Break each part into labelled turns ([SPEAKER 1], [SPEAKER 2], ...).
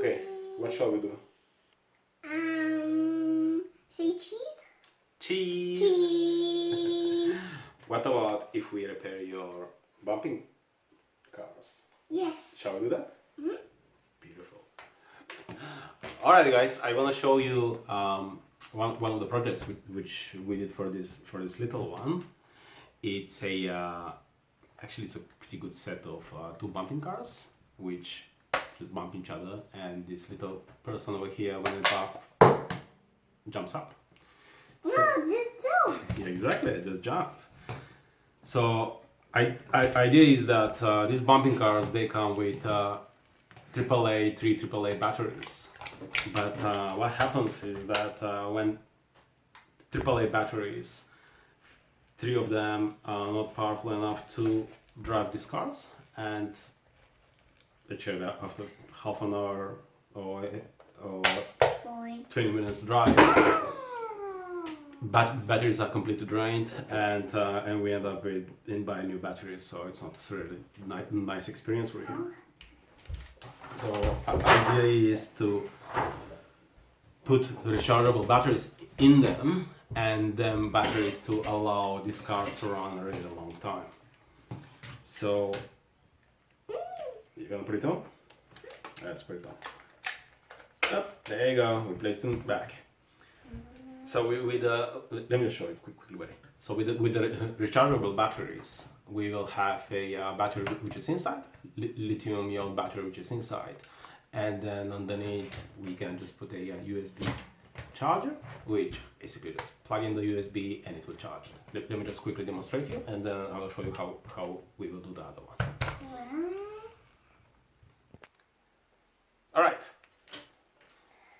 [SPEAKER 1] Okay, what shall we do?
[SPEAKER 2] Say cheese?
[SPEAKER 1] Cheese!
[SPEAKER 2] Cheese!
[SPEAKER 1] What about if we repair your bumping cars?
[SPEAKER 2] Yes.
[SPEAKER 1] Shall we do that?
[SPEAKER 2] Mhm.
[SPEAKER 1] Beautiful. Alright guys, I want to show you one of the projects which we did for this little one. It's actually it's a pretty good set of two bumping cars which just bump each other, and this little person over here, when it's up, jumps up.
[SPEAKER 2] No, just jump.
[SPEAKER 1] Yeah, exactly, it just jumped. So idea is that these bumping cars, they come with three AAA batteries. But what happens is that when AAA batteries, three of them are not powerful enough to drive these cars, and actually after half an hour or 20 minutes drive, batteries are completely drained, and we end up with buying new batteries. So it's not really nice experience for him. So our idea is to put rechargeable batteries in them, and then batteries to allow these cars to run a really long time. So you're gonna put it on? Let's put it on. Yep, there you go. We placed them back. So let me show it quickly. So with the rechargeable batteries, we will have a battery which is inside, lithium-ion battery which is inside, and then underneath we can just put a USB charger, which basically just plug in the USB and it will charge. Let me just quickly demonstrate you, and then I will show you how we will do the other one. All right.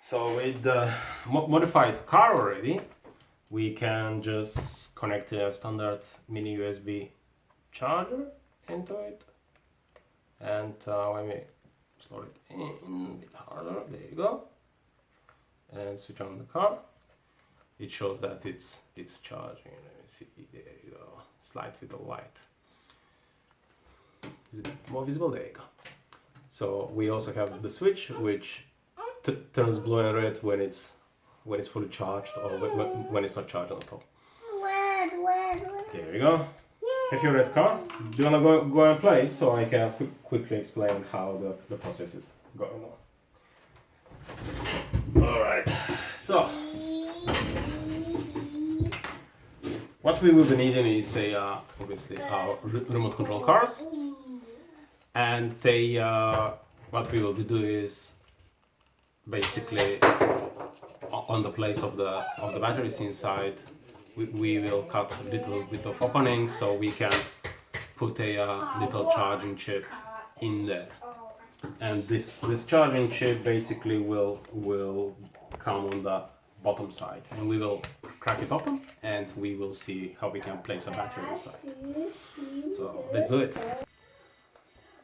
[SPEAKER 1] So with the modified car already, we can just connect a standard mini USB charger into it, and let me slow it in a bit harder. There you go, and switch on the car. It shows that it's charging. Let me see. There you go. Slightly the light. Is it more visible? There you go. So we also have the switch which turns blue and red when it's fully charged, or when it's not charged at all.
[SPEAKER 2] Red.
[SPEAKER 1] There you go. Have your red car. Do you wanna go and play, so I can quickly explain how the process is going on. All right. So what we will be needing is obviously our remote control cars, and what we will be doing is basically on the place of the batteries inside, we will cut a little bit of opening so we can put a little charging chip in there, and this charging chip basically will come on the bottom side, and we will crack it open and we will see how we can place a battery inside. So let's do it.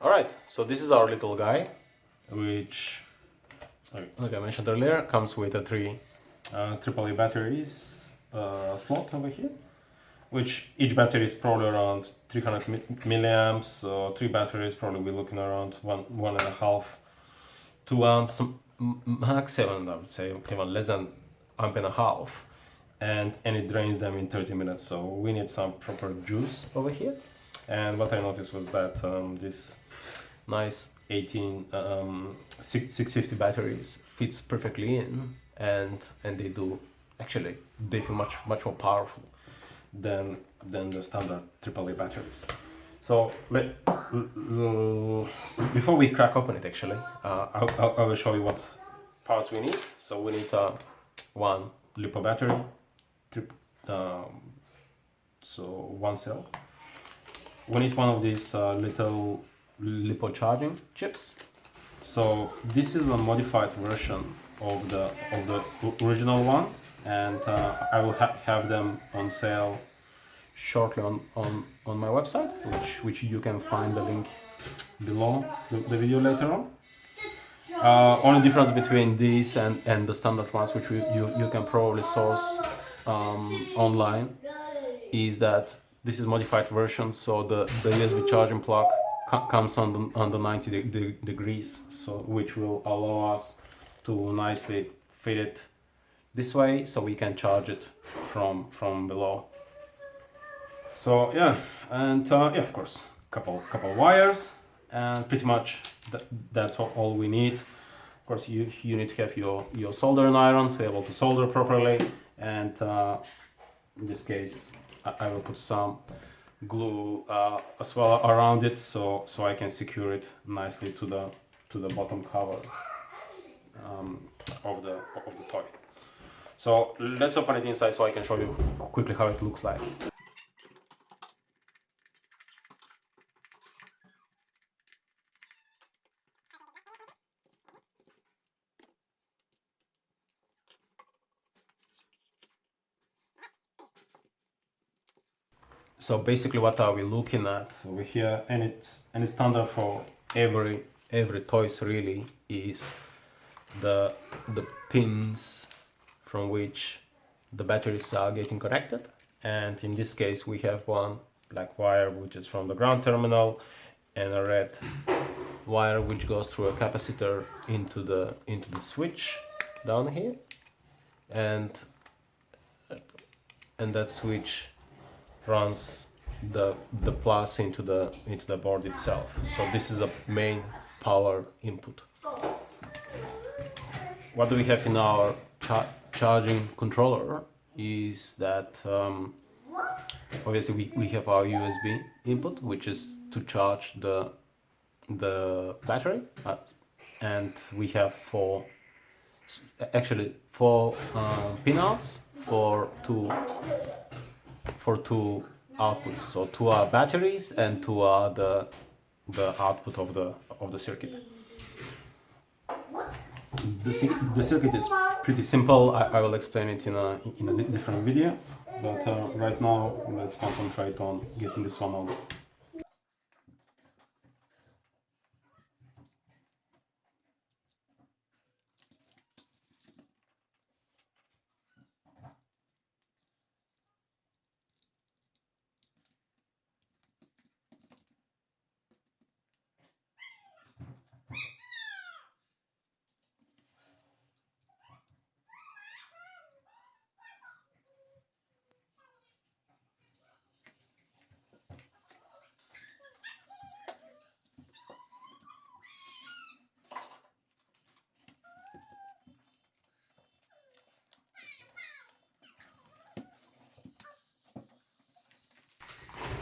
[SPEAKER 1] All right, so this is our little guy, which, like I mentioned earlier, comes with a three AAA batteries slot over here, which each battery is probably around 300 milliamps. So three batteries, probably we're looking around 1.5, 2 amps, max 7, I would say, even less than amp and a half, and it drains them in 30 minutes. So we need some proper juice over here. And what I noticed was that this nice 650 batteries fits perfectly in, and they feel much more powerful than the standard AAA batteries. So before we crack open it, actually, I will show you what parts we need. So we need one LiPo battery, so one cell. We need one of these little LiPo charging chips. So this is a modified version of the original one, and I will have them on sale shortly on my website, which you can find the link below the video later on. Only difference between these and the standard ones, which you can probably source online, is that this is modified version, so the USB charging plug comes on the 90 degrees, so which will allow us to nicely fit it this way, so we can charge it from below. So yeah, and yeah, of course, couple wires, and pretty much that's all we need. Of course, you need to have your soldering iron to be able to solder properly, and in this case, I will put some glue as well around it, so I can secure it nicely to the bottom cover of the toy. So let's open it inside so I can show you quickly how it looks like. So basically, what are we looking at over here? And it's standard for every toys really is the pins from which the batteries are getting connected. And in this case, we have one black wire which is from the ground terminal, and a red wire which goes through a capacitor into the switch down here, and that switch runs the plus into the board itself. So this is a main power input. What do we have in our charging controller is that obviously we have our USB input, which is to charge the battery, and we have four pinouts for two outputs. So two are batteries and two are the output of the circuit. The circuit is pretty simple. I will explain it in a different video, but right now let's concentrate on getting this one on.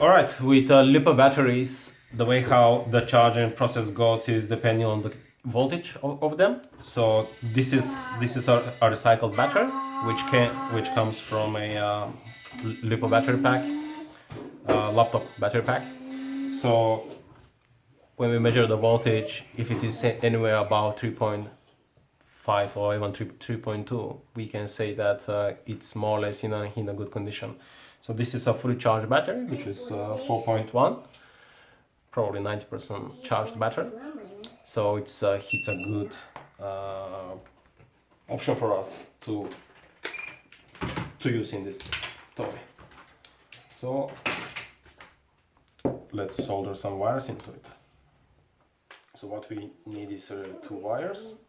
[SPEAKER 1] Alright, with LiPo batteries, the way how the charging process goes is depending on the voltage of them. So this is a recycled battery, which comes from a LiPo battery pack, laptop battery pack. So when we measure the voltage, if it is anywhere about 3.5 or even 3.2, we can say that it's more or less in a good condition. So this is a fully charged battery, which is 4.1, probably 90% charged battery. So it's a good option for us to use in this toy. So let's solder some wires into it. So what we need is two wires.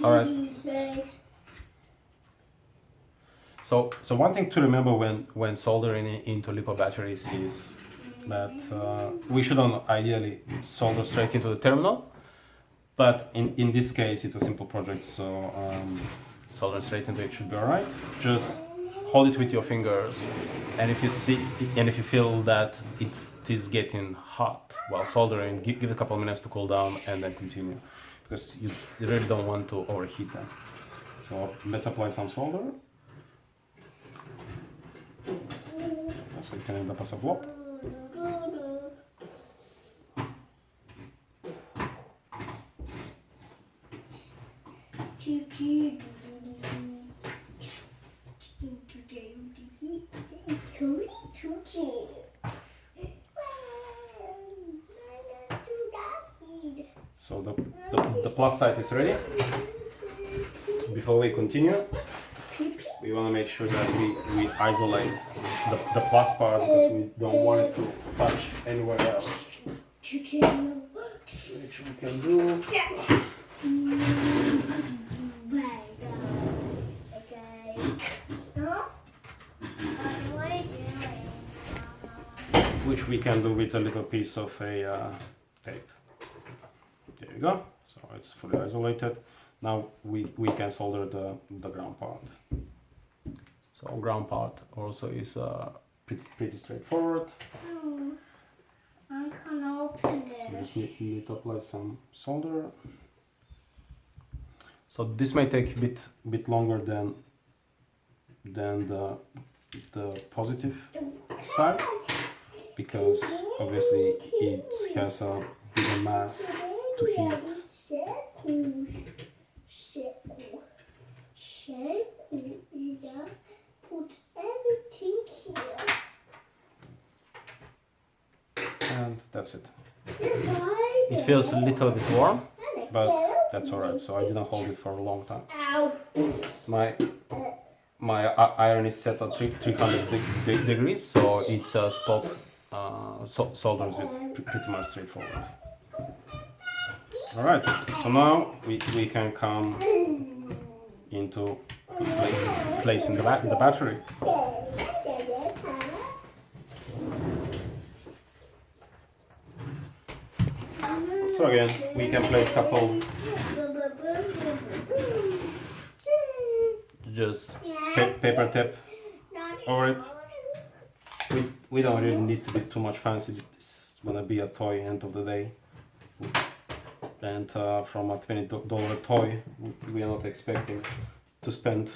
[SPEAKER 1] Alright. So one thing to remember when soldering into LiPo batteries is that we shouldn't ideally solder straight into the terminal, but in this case it's a simple project, so soldering straight into it should be alright. Just hold it with your fingers, and if you feel that it is getting hot while soldering, give it a couple of minutes to cool down and then continue, because you really don't want to overheat them. So let's apply some solder. So it can end up as a blob. So the plus side is ready. Before we continue, we want to make sure that we isolate the plus part because we don't want it to touch anywhere else. Which we can do. Which we can do with a little piece of a tape. There you go. So it's fully isolated. Now we can solder the ground part. So ground part also is pretty straightforward.
[SPEAKER 2] I can't open
[SPEAKER 1] So
[SPEAKER 2] it.
[SPEAKER 1] you just need to apply some solder. So this may take a bit longer than the positive side, because obviously it has a bigger mass to heat.
[SPEAKER 2] Put everything here.
[SPEAKER 1] And that's it. It feels a little bit warm, but that's alright. So I didn't hold it for a long time.
[SPEAKER 2] Ow.
[SPEAKER 1] My iron is set at 300 degrees, so it's a spot solders it pretty much straightforward. Alright, so now we can come into placing the battery. So again, we can place a couple just paper tape over it. We don't really need to be too much fancy. It's gonna be a toy end of the day. And from a $20 toy, we are not expecting to spend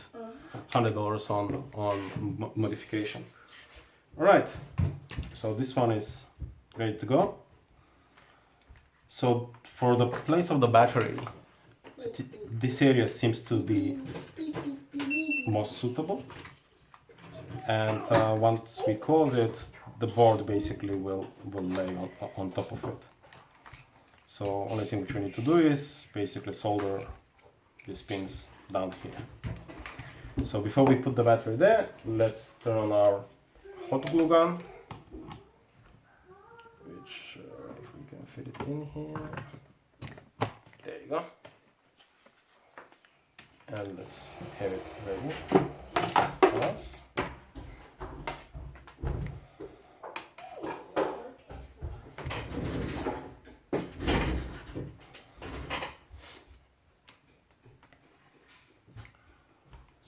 [SPEAKER 1] $100 on modification. Alright, so this one is ready to go. So for the place of the battery, this area seems to be most suitable. And once we close it, the board basically will lay on top of it. So only thing which we need to do is basically solder these pins down here. So before we put the battery there, let's turn on our hot glue gun, which if we can fit it in here, there you go. And let's have it ready for us.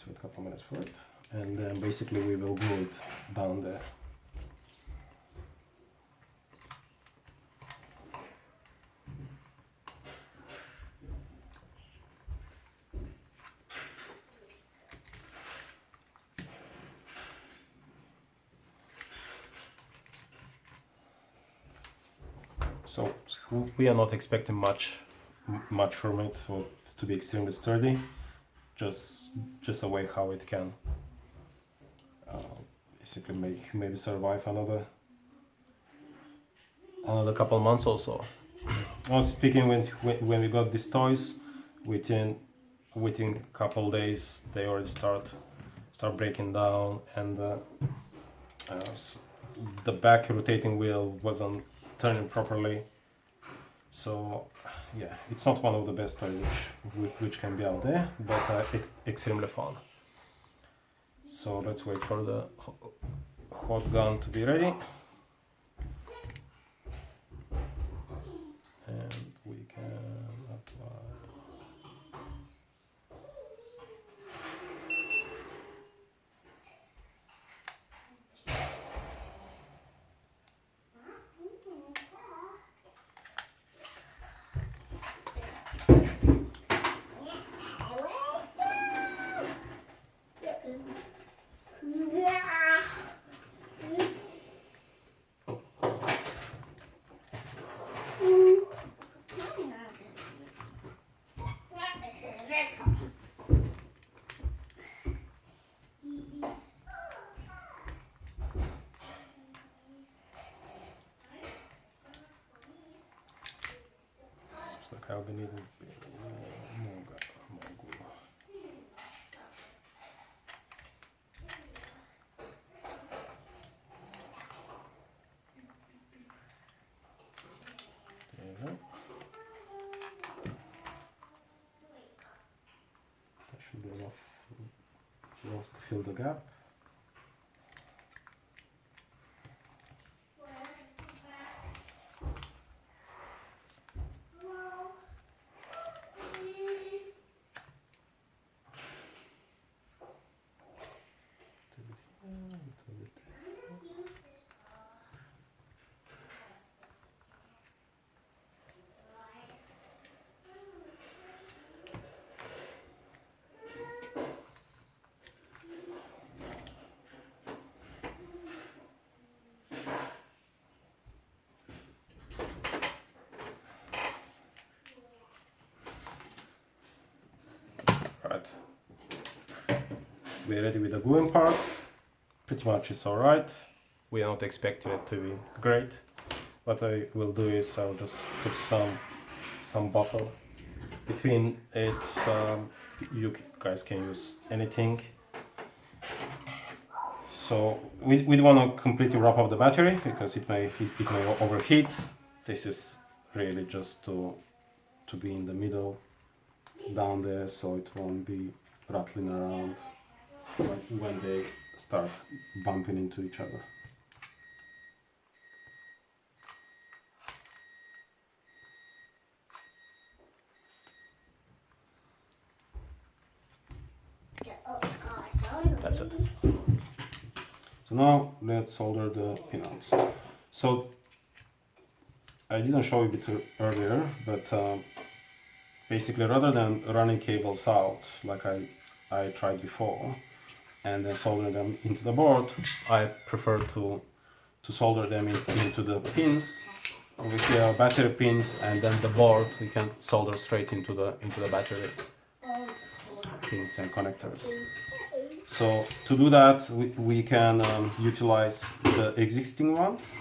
[SPEAKER 1] Wait a couple minutes for it, and then basically we will glue it down there. So we are not expecting much from it, so to be extremely sturdy. Just a way how it can basically maybe survive another couple months or so. I was speaking when we got these toys, within a couple days they already start breaking down, and the back rotating wheel wasn't turning properly. So yeah, it's not one of the best toys which can be out there, but it's extremely fun. So let's wait for the hot gun to be ready. And we can apply. I'll be needing more glue. There you go. That should be enough to fill the gap. Right, we're ready with the gluing part. Pretty much it's alright. We are not expecting it to be great. What I will do is I'll just put some buffer between it. You guys can use anything. So we don't want to completely wrap up the battery because it may overheat. This is really just to be in the middle down there, so it won't be rattling around when they start bumping into each other. That's it. So now let's solder the pinouts. So I didn't show it earlier, but basically rather than running cables out like I tried before and then solder them into the board, I prefer to solder them into the pins. Obviously our battery pins, and then the board we can solder straight into the battery pins and connectors. So to do that we can utilize the existing ones.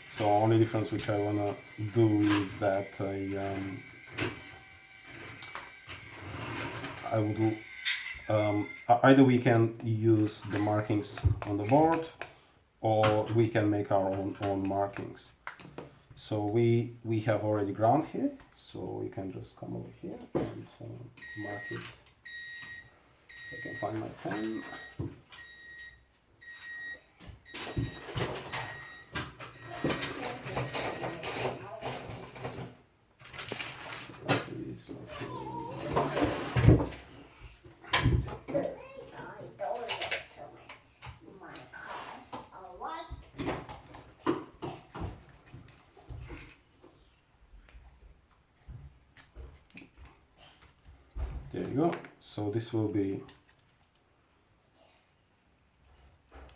[SPEAKER 1] So only difference which I wanna do is that I will do either we can use the markings on the board or we can make our own markings. So we have already ground here, so we can just come over here and mark it. I can find my pen. There you go. So this will be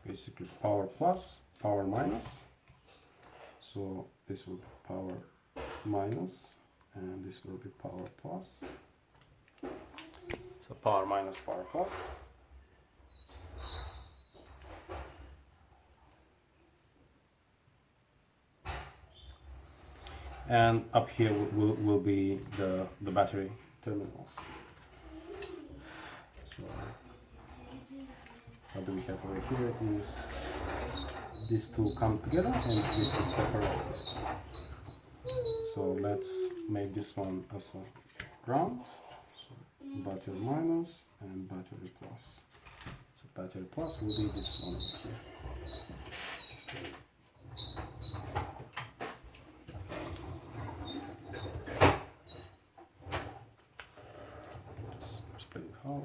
[SPEAKER 1] basically power plus, power minus. So this will be power minus, and this will be power plus. So power minus, power plus. And up here will be the battery terminals. So what do we have over here is these two come together and this is separate. So let's make this one as a ground. So battery minus and battery plus. So battery plus will be this one over here. Just split it half.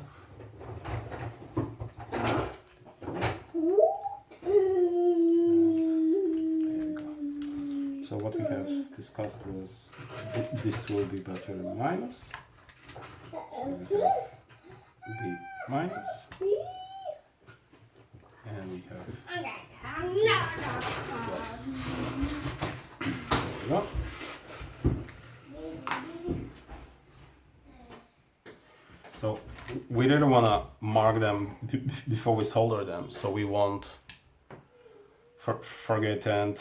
[SPEAKER 1] So what we have discussed was this will be battery minus. So we have B minus. And we have plus. There we go. So we really want to mark them before we solder them, so we won't forget and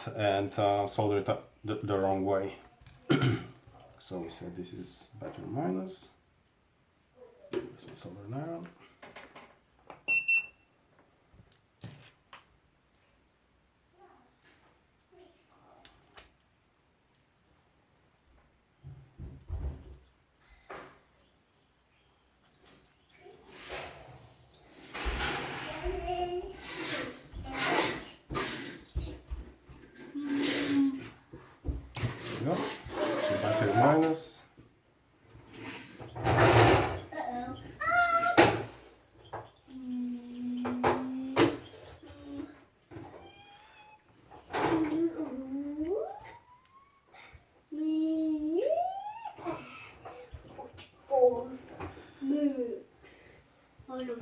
[SPEAKER 1] solder it the wrong way. So we said this is battery minus. Here's my solder and iron. There we go. So battery minus.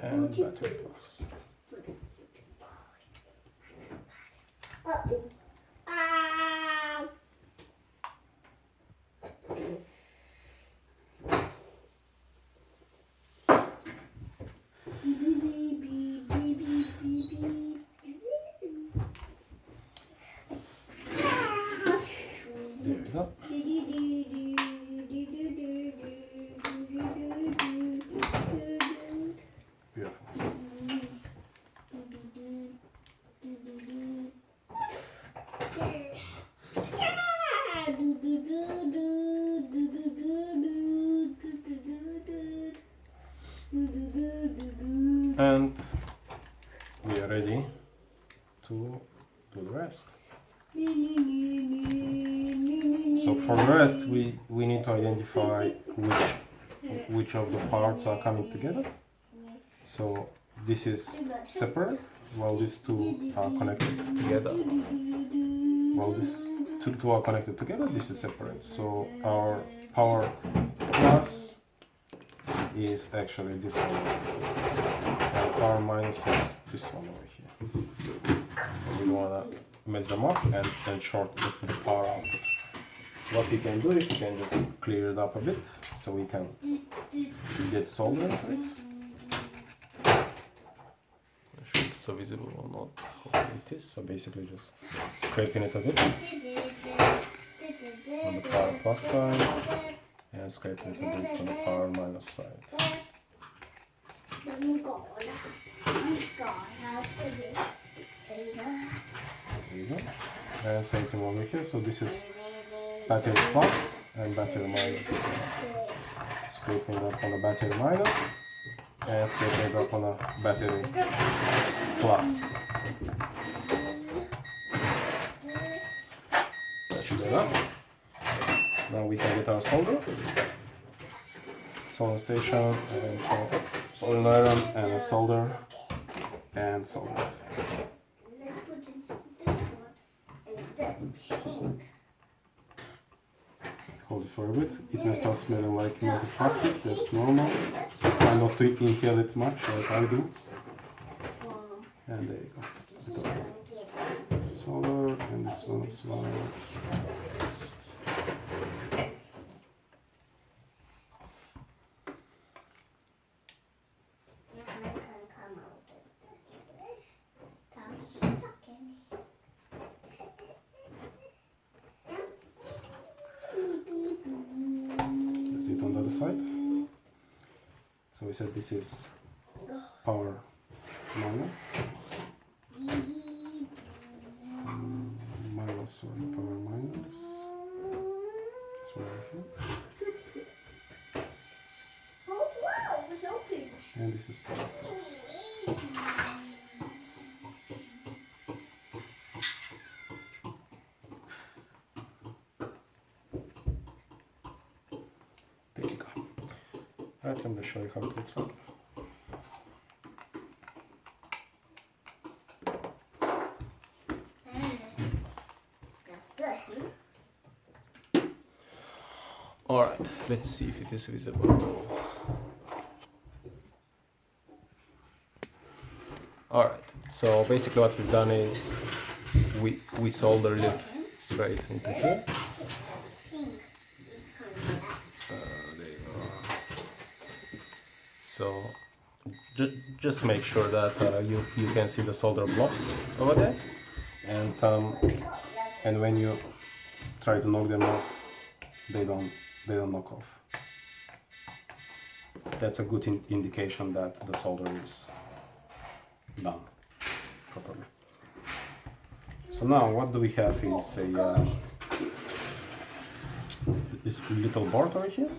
[SPEAKER 1] And battery plus. There we go. Beautiful. And we are ready to do the rest. So for the rest, we need to identify which of the parts are coming together. So this is separate, while these two are connected together. While these two are connected together, this is separate. So our power plus is actually this one over here. And power minus is this one over here. So we don't want to mess them up and short the power output. So what we can do is we can just clear it up a bit so we can get solder into it. Not sure if it's so visible or not. Hopefully it is. So basically just scraping it a bit on the power plus side and scraping it a bit on the power minus side. There you go. And same thing over here. So this is battery plus and battery minus. Scraping it up on the battery minus and scraping it up on the battery plus. That should be enough. Now we can get our solder station and solder iron and a solder and solder. Hold it for a bit. It may start smelling like melted plastic, that's normal. Try not to inhale it much like I do. And there you go. Solder and this one as well. On the other side. So we said this is power minus. Minus or power minus. This one right here.
[SPEAKER 2] Oh wow, it's open.
[SPEAKER 1] And this is power plus. Alright, I'm going to show you how it looks like. Alright, let's see if it is visible. Alright, so basically what we've done is we soldered it straight into here. So just make sure that you can see the solder blobs over there, and when you try to knock them off, they don't they don't knock off. That's a good indication that the solder is done properly. So now what do we have is a this little board over here,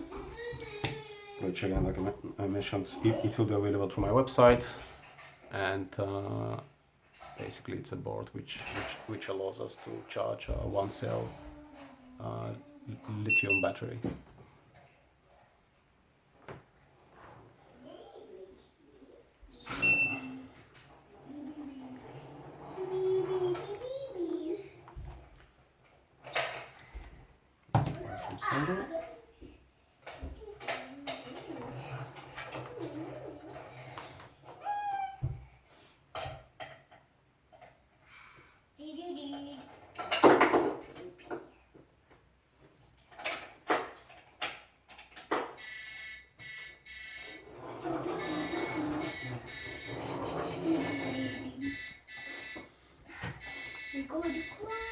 [SPEAKER 1] which again, like I mentioned, it will be available through my website, and basically it's a board which allows us to charge a 1-cell lithium battery. Some solder.
[SPEAKER 2] We're going to crash.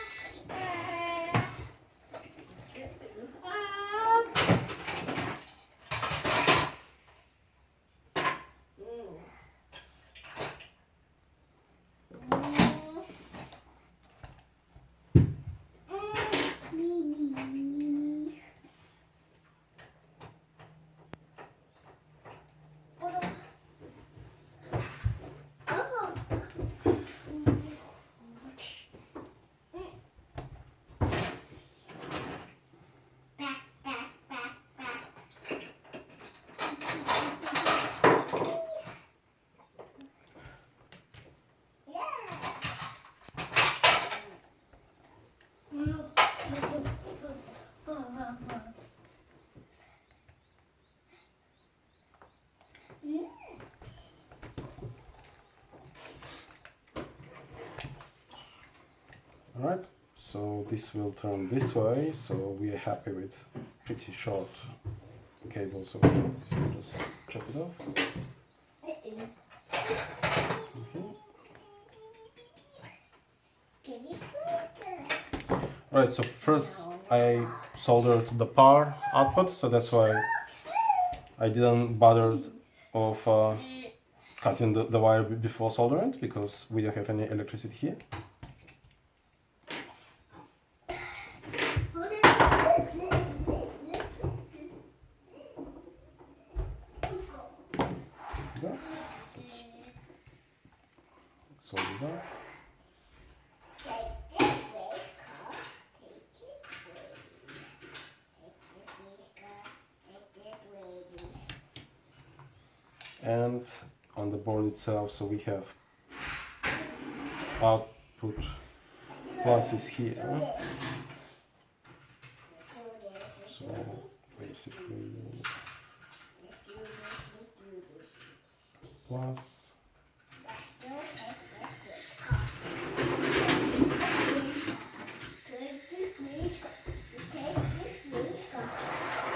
[SPEAKER 1] Alright, so this will turn this way, so we are happy with pretty short cables over here. So we'll just chop it off. Alright, so first I soldered the power output, so that's why I didn't bother of cutting the wire before soldering it, because we don't have any electricity here. Solder that. And on the board itself, so we have output pluses here. So basically plus.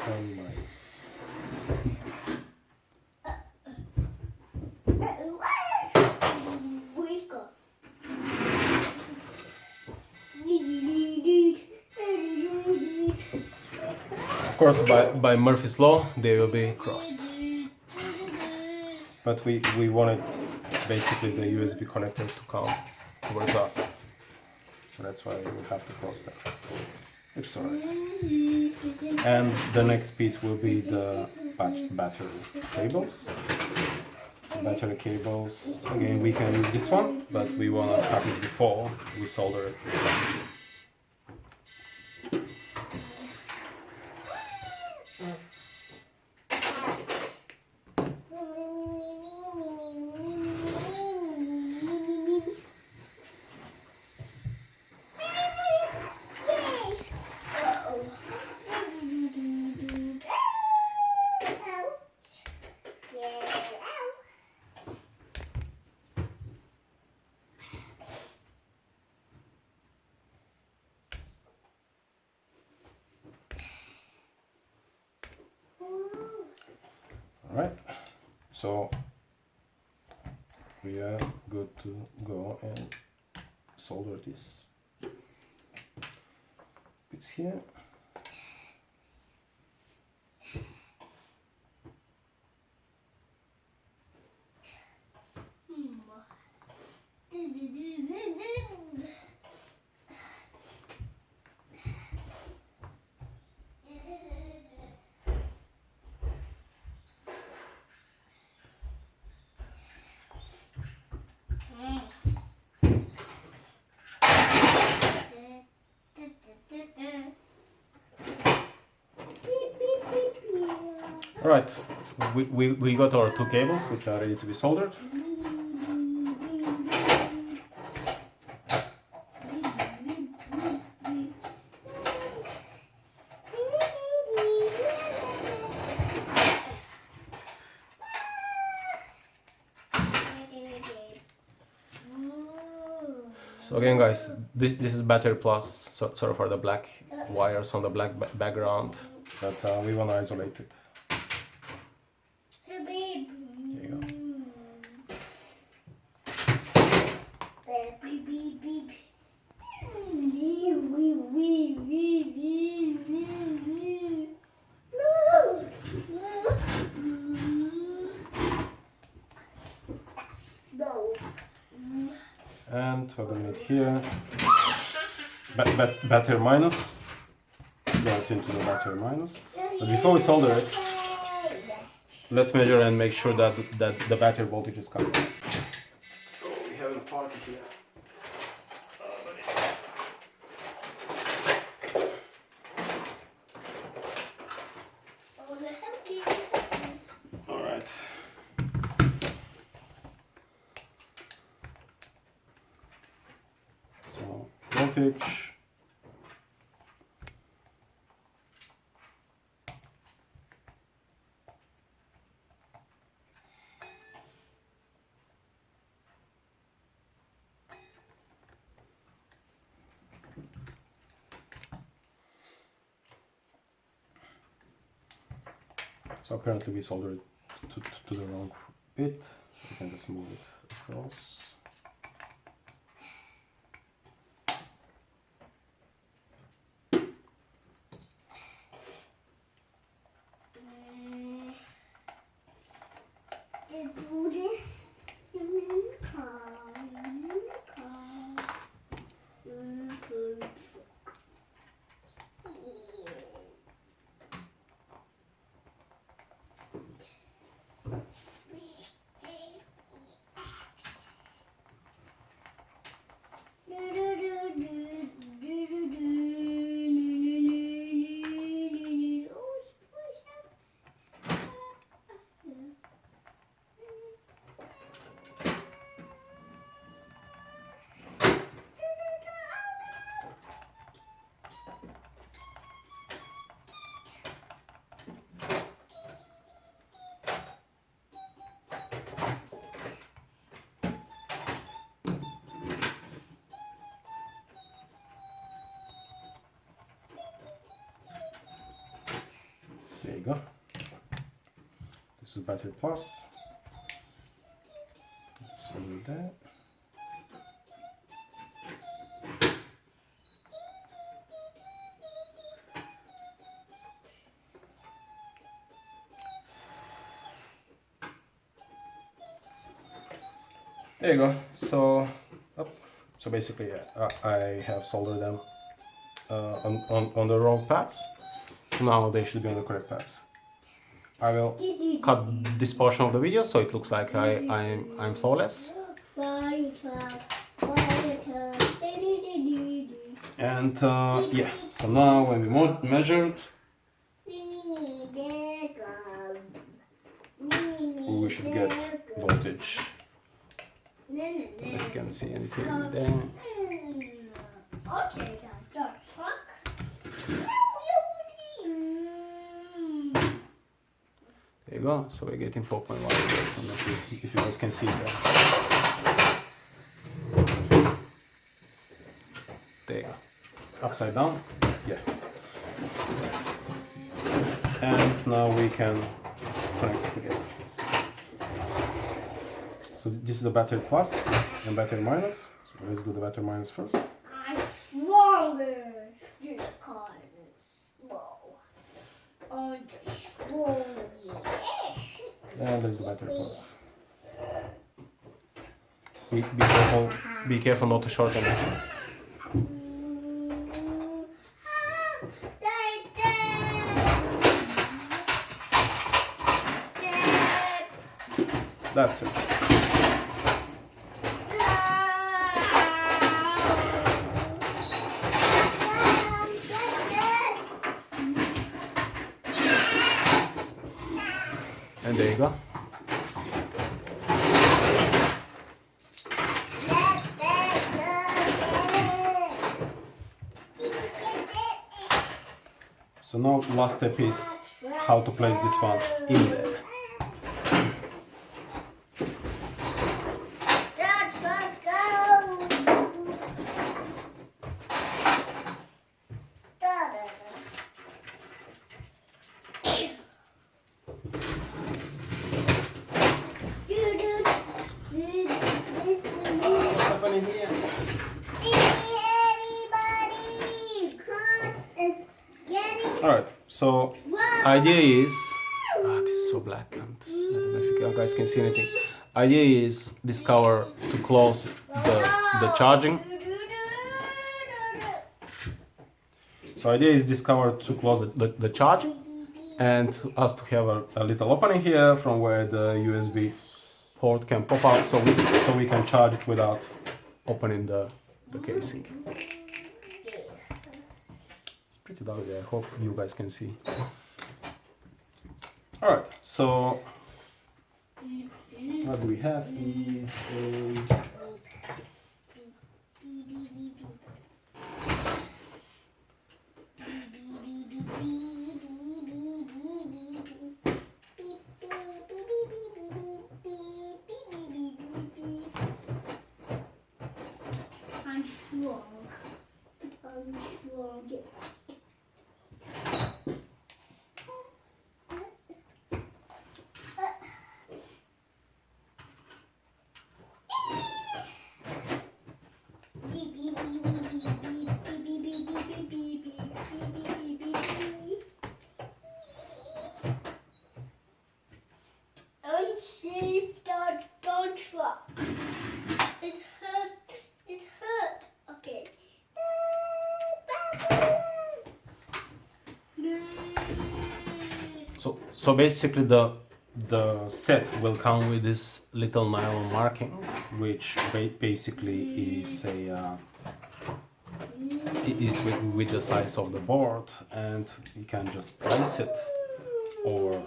[SPEAKER 1] And minus. Of course, by Murphy's law, they will be crossed. But we wanted basically the USB connector to come towards us. So that's why we have to cross that. Which is alright. And the next piece will be the battery cables. So battery cables, again we can use this one, but we want to cut it before we solder this one. Alright, so we are good to go and solder this bits here. All right, we got our 2 cables which are ready to be soldered. So again, guys, this is battery plus. So sorry for the black wires on the black background, but we want to isolate it.
[SPEAKER 2] Hey, babe.
[SPEAKER 1] There you go.
[SPEAKER 2] Beep, beep, beep. That's no.
[SPEAKER 1] And we're going to need here battery minus. Goes into the battery minus. But before we solder it, let's measure and make sure that the battery voltage is coming. Oh, we have a party here.
[SPEAKER 2] I wanna help you.
[SPEAKER 1] All right. So voltage. So apparently we soldered it to the wrong bit. We can just move it across.
[SPEAKER 2] Do this in the car, in the car.
[SPEAKER 1] There you go. This is battery plus. Let's remove that. There you go. So, so basically, I have soldered them on the wrong paths. Now they should be on the correct paths. I will cut this portion of the video so it looks like I'm flawless. And yeah, so now when we measured, we should get voltage. If you can see anything there.
[SPEAKER 2] Okay, the truck.
[SPEAKER 1] There you go. So we're getting 4.1. If you guys can see it there. There you go. Upside down. Yeah. And now we can connect it together. So this is a battery plus and battery minus. So let's do the battery minus first.
[SPEAKER 2] I'm stronger. This car is slow. I'm just strong.
[SPEAKER 1] And there's the battery plus. Be careful not to shorten it. That's it. There you go. So now last step is how to place this one in there. What's happening here? Alright, so idea is this is so black. I don't know if you guys can see anything. Idea is this cover to close the charging. So idea is this cover to close the charging and us to have a little opening here from where the USB port can pop out so we can charge it without opening the casing. It's pretty dark there, I hope you guys can see. Alright, so what we have is a
[SPEAKER 2] I'm strong. Unsafe, don't truck. It's hurt. Okay.
[SPEAKER 1] So basically the set will come with this little nylon marking, which basically is with the size of the board, and you can just place it over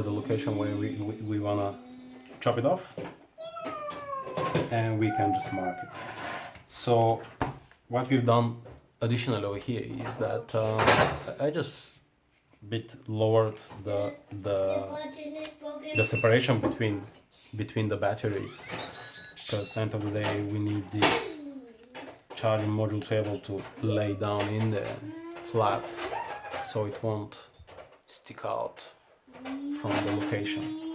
[SPEAKER 1] the location where we wanna chop it off, and we can just mark it. So what we've done additionally over here is that I just bit lowered the separation between the batteries, because end of the day we need this charging module to be able to lay down in there flat so it won't stick out from the location.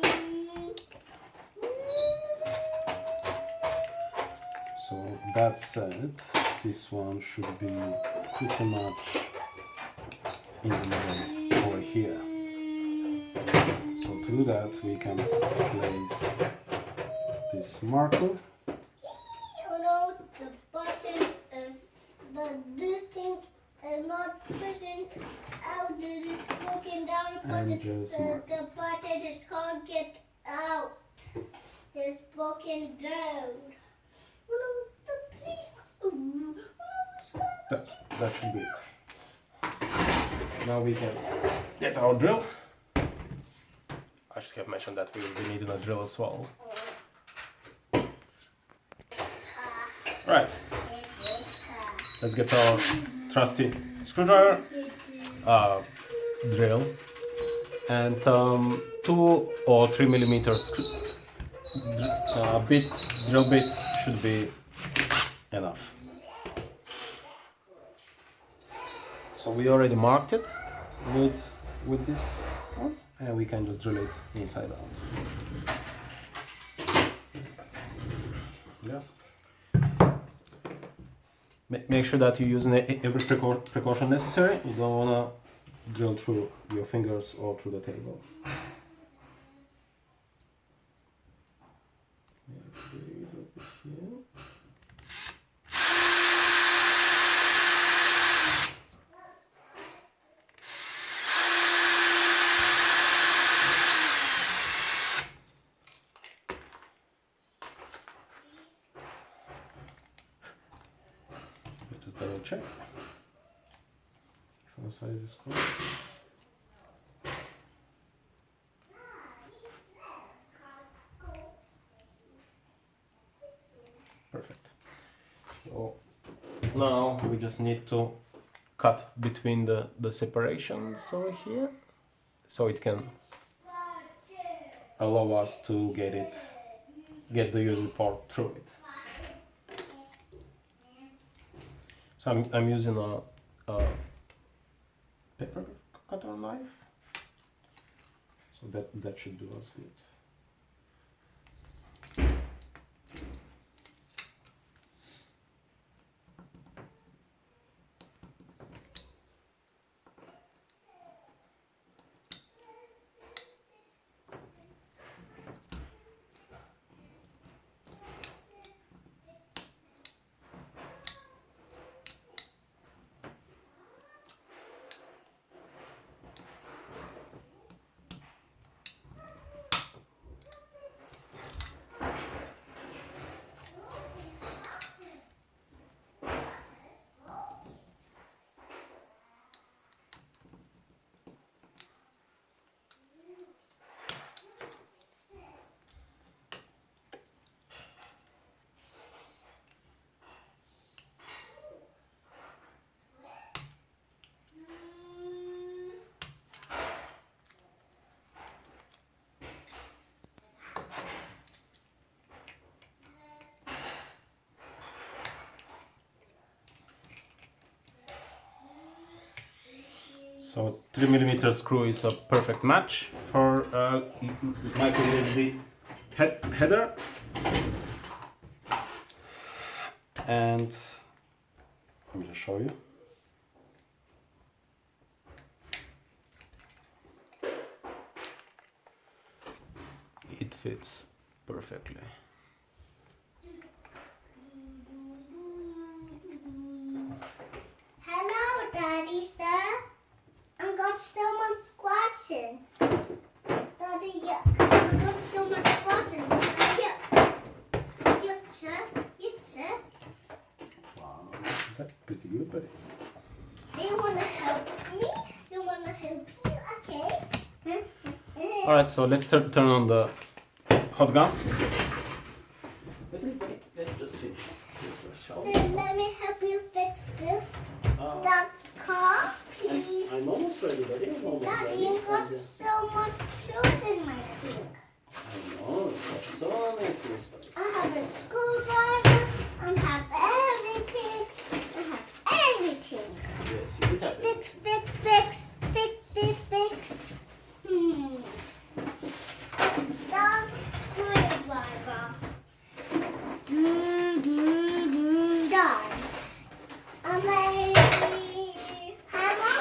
[SPEAKER 1] So that said, this one should be pretty much in the middle over here. So to do that, we can place this marker.
[SPEAKER 2] You know, the button is this thing is not pushing out. It is broken down. The button just can't get out. It's broken down.
[SPEAKER 1] That should be it. Now we can get our drill. I should have mentioned that we will be needing a drill as well. Right. Let's get our trusty screwdriver, drill, and 2 or 3 millimeters drill bit should be enough. So we already marked it with this one, and we can just drill it inside out. Yeah. Make sure that you're using every precaution necessary. You don't want to drill through your fingers or through the table. Just double check if our size is correct. now we just need to cut between the separations over here, so it can allow us to get the USB port through it. So I'm using a paper cutter knife, so that should do us good. So 3mm screw is a perfect match for micro USB header. And let me just show you. It fits perfectly.
[SPEAKER 2] Hello, Daddy, sir. I got so much squatches. Daddy, yeah. I got so much squatches. Yeah. Yeah, sir. Yeah, sir.
[SPEAKER 1] Wow, that's pretty good, buddy.
[SPEAKER 2] You want to help me? You want to help you? Okay.
[SPEAKER 1] Alright, so let's turn on the hot gun. Let's just finish.
[SPEAKER 2] Then let me help you fix this. That car, please.
[SPEAKER 1] I'm almost ready, buddy. I'm almost
[SPEAKER 2] Daddy,
[SPEAKER 1] ready.
[SPEAKER 2] you got so much tools in my cake.
[SPEAKER 1] I know, it's got so many things, buddy.
[SPEAKER 2] I have a screwdriver. I have everything. I have everything.
[SPEAKER 1] Yes, you have it.
[SPEAKER 2] Fix, fix, fix, fix, fix, fix. This is the screwdriver. Done. And my hammer.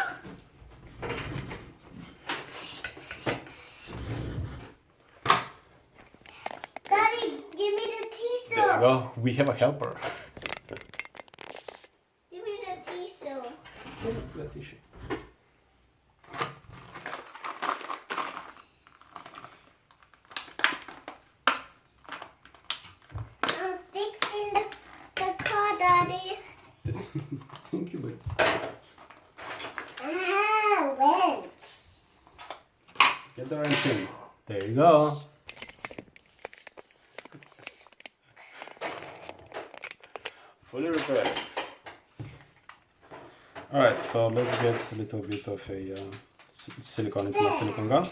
[SPEAKER 2] Daddy, give me the T-shirt.
[SPEAKER 1] There you go. We have a helper.
[SPEAKER 2] Give me the T-shirt.
[SPEAKER 1] The t-shirt.
[SPEAKER 2] I'm fixing the car, Daddy.
[SPEAKER 1] Thank you, buddy.
[SPEAKER 2] Wrench.
[SPEAKER 1] Get the wrench in. There you go. Fully repaired. Alright, so let's get a little bit of a silicone into my silicone gun.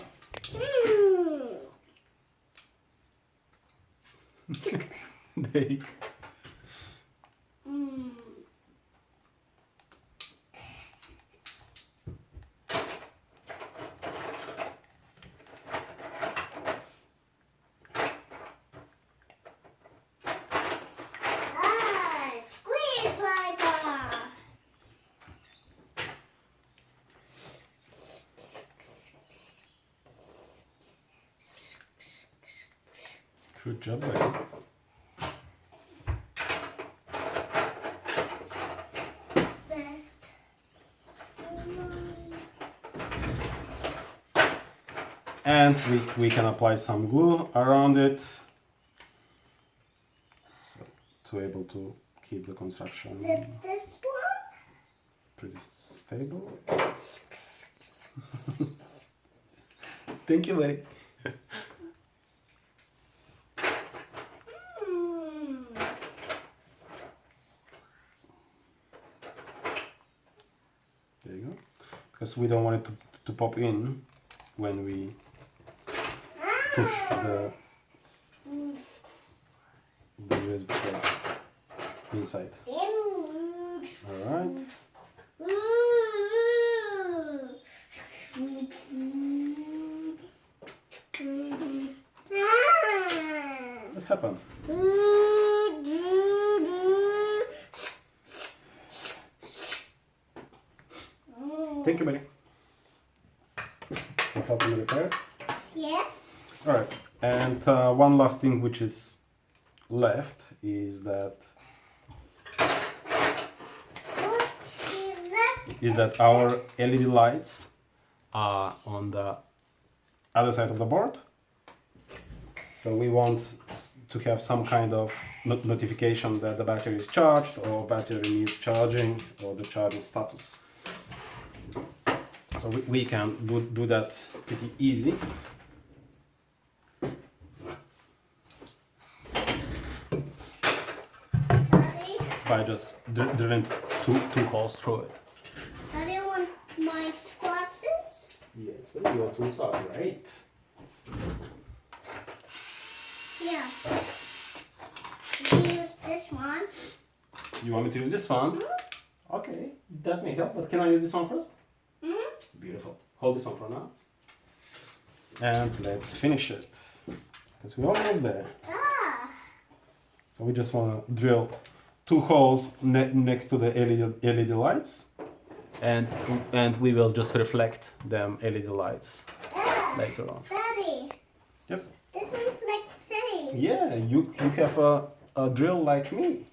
[SPEAKER 1] There you go.
[SPEAKER 2] Screwdriver.
[SPEAKER 1] Good job, buddy.
[SPEAKER 2] First.
[SPEAKER 1] And we can apply some glue around it, so to able to keep the construction
[SPEAKER 2] This one.
[SPEAKER 1] pretty stable. Thank you, buddy. There you go. Because we don't want it to pop in when we push the USB port inside. Alright. What happened? Thank you, buddy. For helping me repair.
[SPEAKER 2] Yes.
[SPEAKER 1] Alright, and one last thing which is left is that our LED lights are on the other side of the board. So we want to have some kind of notification that the battery is charged or battery needs charging or the charging status. So we can do that pretty easy.
[SPEAKER 2] Daddy,
[SPEAKER 1] By just drilling two holes through it.
[SPEAKER 2] Daddy, want my scratches?
[SPEAKER 1] Yes, but your tools are great.
[SPEAKER 2] Yeah. You use this one.
[SPEAKER 1] You want me to use this one? Okay, that may help, but can I use this one first? Beautiful. Hold this one for now. And let's finish it. Because we're almost there. So we just want to drill two holes next to the LED lights. And we will just reflect them LED lights later on.
[SPEAKER 2] Daddy,
[SPEAKER 1] Yes?
[SPEAKER 2] this one's like the same.
[SPEAKER 1] Yeah, you have a drill like me.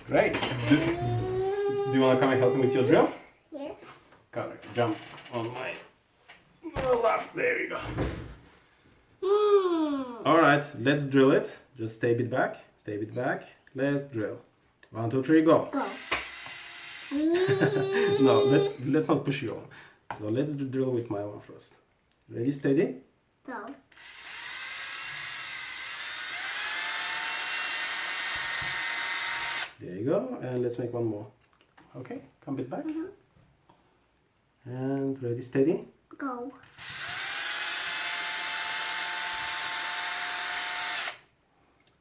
[SPEAKER 1] Great. Do you want to come and help me with your drill?
[SPEAKER 2] Yes.
[SPEAKER 1] Gotta jump on my lap. There you go. Alright, let's drill it. Just stay a bit back. Stay a bit back. Let's drill. 1, 2, 3, go.
[SPEAKER 2] Go.
[SPEAKER 1] No, let's not push you on. So let's drill with my one first. Ready, steady?
[SPEAKER 2] Go.
[SPEAKER 1] There you go. And let's make one more. Okay, come a bit back. And ready, steady?
[SPEAKER 2] Go.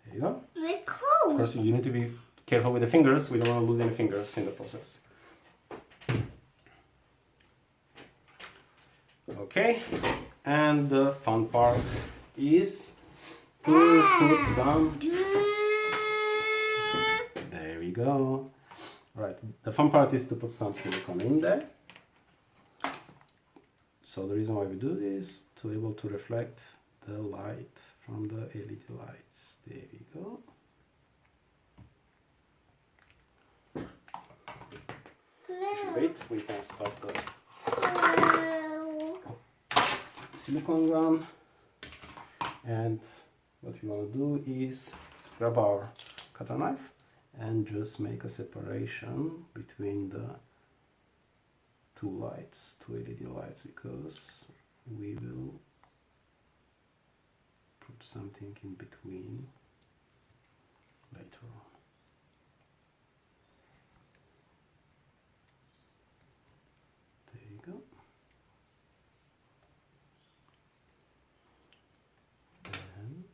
[SPEAKER 1] There you go.
[SPEAKER 2] They're
[SPEAKER 1] Of course,
[SPEAKER 2] close.
[SPEAKER 1] you need to be careful with the fingers. We don't want to lose any fingers in the process. Okay, and the fun part is to put some. There we go. Right, the fun part is to put some silicone in there. So the reason why we do this to able to reflect the light from the LED lights. There we go. Wait, we can start the silicone gun, and what we want to do is grab our cutter knife and just make a separation between the two lights, two LED lights, because we will put something in between later on. There you go. And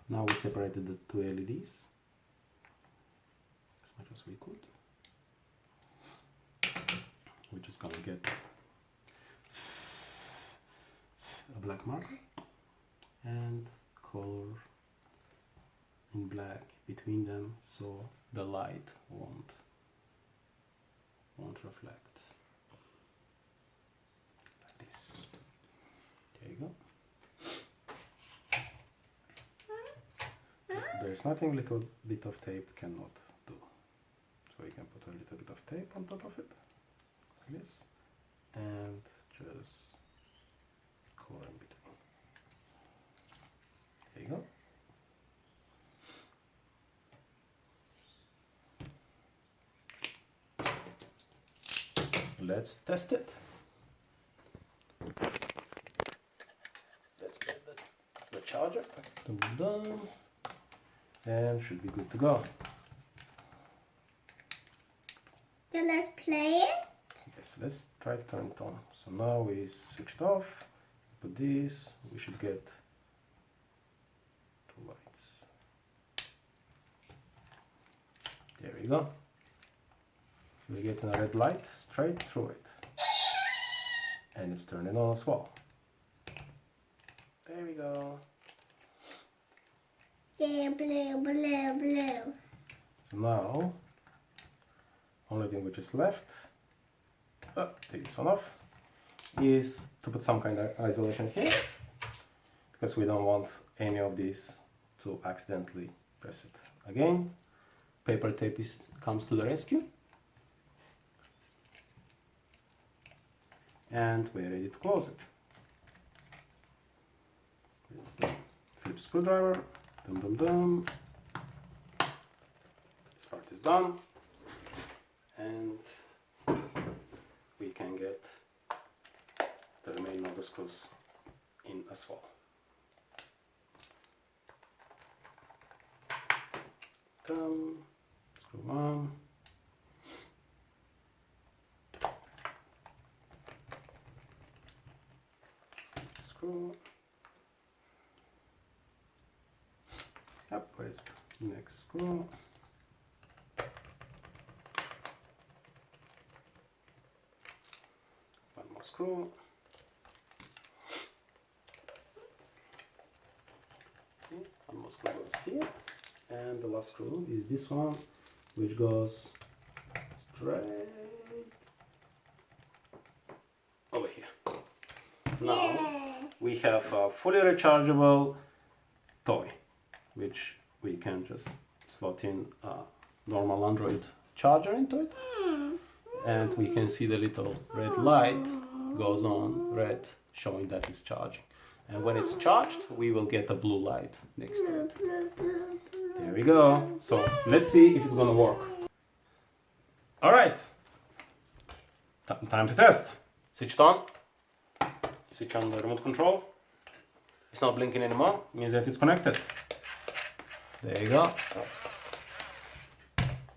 [SPEAKER 1] now we separated the two LEDs as much as we could. We're just gonna get a black marker and color in black between them so the light won't reflect like this. There you go. There's nothing little bit of tape cannot do. So you can put a little bit of tape on top of it, like this, and just color in between. There you go. Let's test it. Let's get the charger. and should be good to go.
[SPEAKER 2] So let's play it.
[SPEAKER 1] Yes, let's try to turn it on. So now we switch it off, put this, we should get 2 lights. There we go. We're getting a red light straight through it. And it's turning on as well. There we go.
[SPEAKER 2] Yeah, blue, blue, blue.
[SPEAKER 1] So now, only thing which is left, take this one off, is to put some kind of isolation here, because we don't want any of these to accidentally press it. Again, paper tape comes to the rescue. And we're ready to close it. Here's the Phillips screwdriver. Dum dum dum. This part is done. And we can get the remaining of the screws in as well. Screw one. Screw. Yep, where's the next screw? One more screw. Okay, one more screw goes here. And the last screw is this one, which goes straight over here. Now we have a fully rechargeable toy, which we can just slot in a normal Android charger into it, and we can see the little red light goes on red, showing that it's charging. And when it's charged, we will get a blue light next to it. There we go. So let's see if it's gonna work. All right, time to test. Switch it on. Switch on the remote control. It's not blinking anymore, means that it's connected. There you go.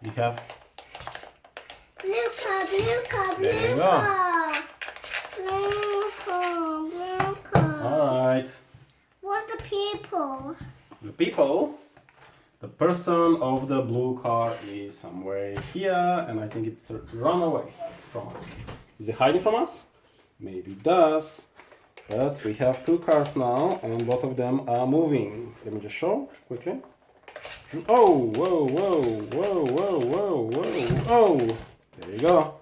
[SPEAKER 1] We have
[SPEAKER 2] Blue car, blue car, blue
[SPEAKER 1] There you go.
[SPEAKER 2] car. Blue car, blue car.
[SPEAKER 1] Alright.
[SPEAKER 2] What's the people?
[SPEAKER 1] The people, the person of the blue car is somewhere here, and I think it's run away from us. Is it hiding from us? Maybe it does. But we have 2 cars now, and both of them are moving. Let me just show quickly. Oh, whoa, whoa, whoa, whoa, whoa, whoa, oh. There you go.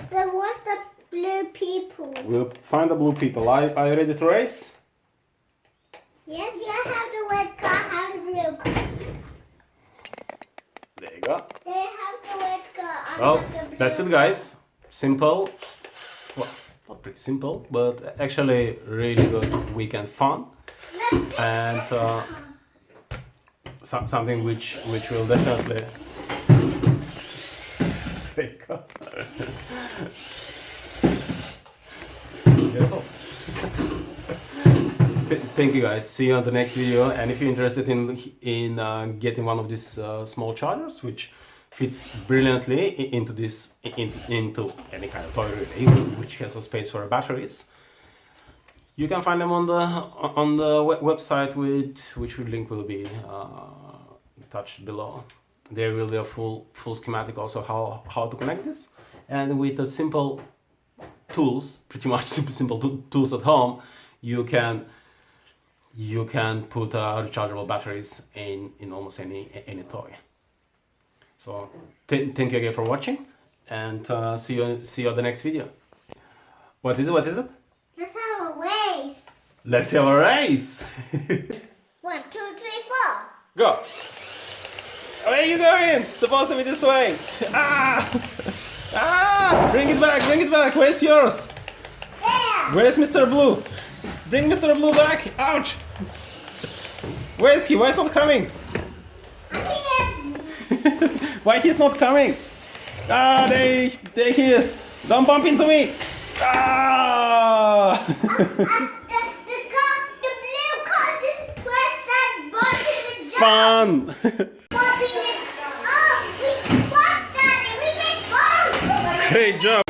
[SPEAKER 2] There was the blue people.
[SPEAKER 1] We'll find the blue people. Are you ready to race?
[SPEAKER 2] Yes, you have the red car, have the blue car.
[SPEAKER 1] There you go.
[SPEAKER 2] They have the red car. I
[SPEAKER 1] Well,
[SPEAKER 2] have the blue
[SPEAKER 1] that's it, guys. Simple. Well, not pretty simple, but actually really good weekend fun.
[SPEAKER 2] Let's fix
[SPEAKER 1] And something which will definitely take up. Beautiful. Thank you, guys. See you on the next video. And if you're interested in getting one of these small chargers, which fits brilliantly into this into any kind of toy really, which has a space for batteries, you can find them on the website, which link will be touched below. There will be a full schematic also how to connect this, and with the simple tools, pretty much simple tools at home, you can put rechargeable batteries in almost any toy. So thank you again for watching, and see you on the next video. What is it?
[SPEAKER 2] Let's have a race.
[SPEAKER 1] Let's have a race.
[SPEAKER 2] 1, 2, 3, 4.
[SPEAKER 1] Go. Where are you going? Supposed to be this way. Ah! Ah! Bring it back. Where's yours?
[SPEAKER 2] There.
[SPEAKER 1] Where's Mr. Blue? Bring Mr. Blue back. Ouch! Where is he? Why is he not coming? Why he's not coming? Ah, there he is. Don't bump into me. Ah!
[SPEAKER 2] The blue car just pressed that button to jump.
[SPEAKER 1] fun.
[SPEAKER 2] Popping it. Oh, we what, Daddy? We can go.
[SPEAKER 1] Great job.